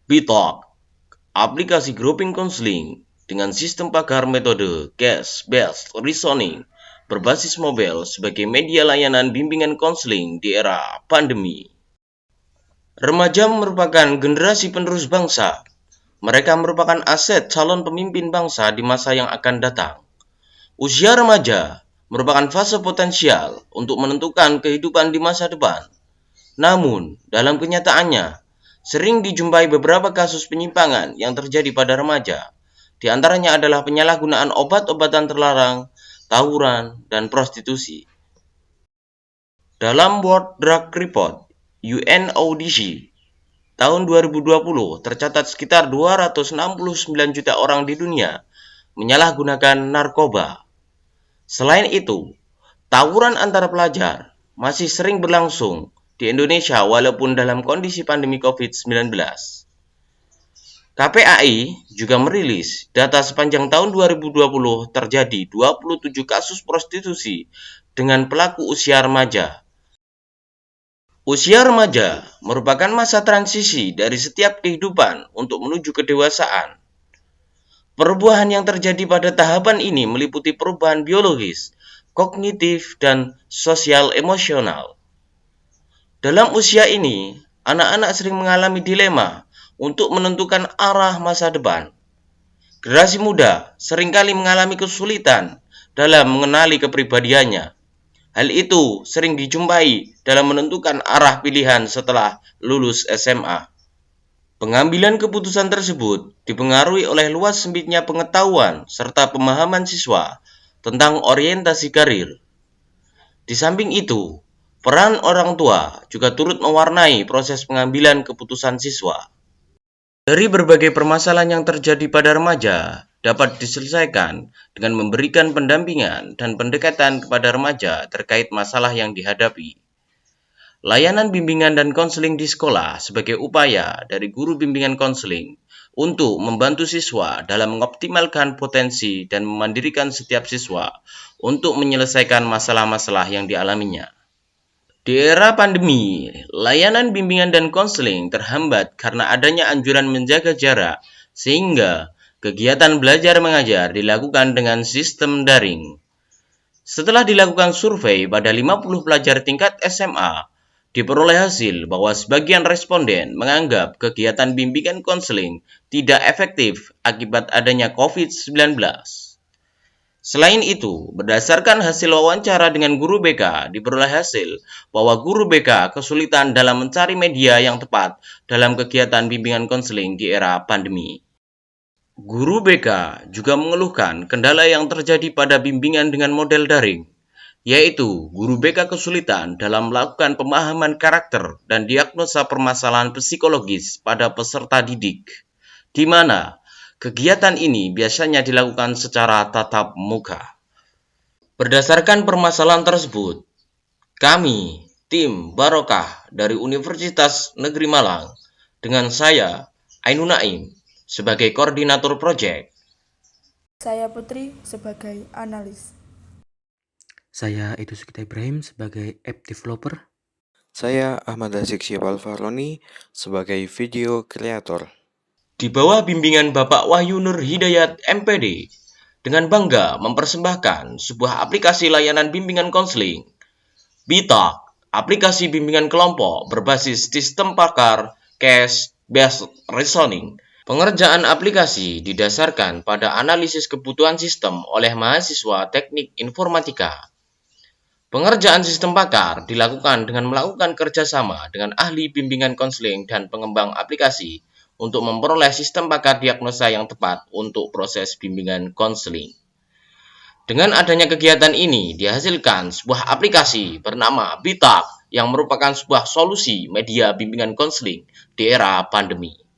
BeTalk, aplikasi grouping konseling dengan sistem pakar metode case-based reasoning berbasis mobile sebagai media layanan bimbingan konseling di era pandemi. Remaja merupakan generasi penerus bangsa. Mereka merupakan aset calon pemimpin bangsa di masa yang akan datang. Usia remaja merupakan fase potensial untuk menentukan kehidupan di masa depan. Namun, dalam kenyataannya, sering dijumpai beberapa kasus penyimpangan yang terjadi pada remaja. Di antaranya adalah penyalahgunaan obat-obatan terlarang, tawuran, dan prostitusi. Dalam World Drug Report UNODC tahun 2020 tercatat sekitar 269 juta orang di dunia menyalahgunakan narkoba. Selain itu, tawuran antara pelajar masih sering berlangsung di Indonesia walaupun dalam kondisi pandemi COVID-19. KPAI juga merilis data sepanjang tahun 2020 terjadi 27 kasus prostitusi dengan pelaku usia remaja. Usia remaja merupakan masa transisi dari setiap kehidupan untuk menuju kedewasaan. Perubahan yang terjadi pada tahapan ini meliputi perubahan biologis, kognitif, dan sosial emosional. Dalam usia ini, anak-anak sering mengalami dilema untuk menentukan arah masa depan. Generasi muda seringkali mengalami kesulitan dalam mengenali kepribadiannya. Hal itu sering dijumpai dalam menentukan arah pilihan setelah lulus SMA. Pengambilan keputusan tersebut dipengaruhi oleh luas sempitnya pengetahuan serta pemahaman siswa tentang orientasi karir. Di samping itu, peran orang tua juga turut mewarnai proses pengambilan keputusan siswa. Dari berbagai permasalahan yang terjadi pada remaja dapat diselesaikan dengan memberikan pendampingan dan pendekatan kepada remaja terkait masalah yang dihadapi. Layanan bimbingan dan konseling di sekolah sebagai upaya dari guru bimbingan konseling untuk membantu siswa dalam mengoptimalkan potensi dan memandirikan setiap siswa untuk menyelesaikan masalah-masalah yang dialaminya. Di era pandemi, layanan bimbingan dan konseling terhambat karena adanya anjuran menjaga jarak, sehingga kegiatan belajar mengajar dilakukan dengan sistem daring. Setelah dilakukan survei pada 50 pelajar tingkat SMA, diperoleh hasil bahwa sebagian responden menganggap kegiatan bimbingan konseling tidak efektif akibat adanya COVID-19. Selain itu, berdasarkan hasil wawancara dengan guru BK, diperoleh hasil bahwa guru BK kesulitan dalam mencari media yang tepat dalam kegiatan bimbingan konseling di era pandemi. Guru BK juga mengeluhkan kendala yang terjadi pada bimbingan dengan model daring, yaitu guru BK kesulitan dalam melakukan pemahaman karakter dan diagnosa permasalahan psikologis pada peserta didik, di mana kegiatan ini biasanya dilakukan secara tatap muka. Berdasarkan permasalahan tersebut, kami, tim Barokah dari Universitas Negeri Malang, dengan saya, Ainun Naim, sebagai koordinator proyek. Saya Putri sebagai analis. Saya Idus Kita Ibrahim sebagai app developer. Saya Ahmad Asik Syibal Farloni sebagai video kreator. Di bawah bimbingan Bapak Wahyu Nur Hidayat MPD, dengan bangga mempersembahkan sebuah aplikasi layanan bimbingan konseling, BeTalk, aplikasi bimbingan kelompok berbasis sistem pakar case-based reasoning. Pengerjaan aplikasi didasarkan pada analisis kebutuhan sistem oleh mahasiswa teknik informatika. Pengerjaan sistem pakar dilakukan dengan melakukan kerjasama dengan ahli bimbingan konseling dan pengembang aplikasi untuk memperoleh sistem pakar diagnosa yang tepat untuk proses bimbingan konseling. Dengan adanya kegiatan ini dihasilkan sebuah aplikasi bernama BeTalk yang merupakan sebuah solusi media bimbingan konseling di era pandemi.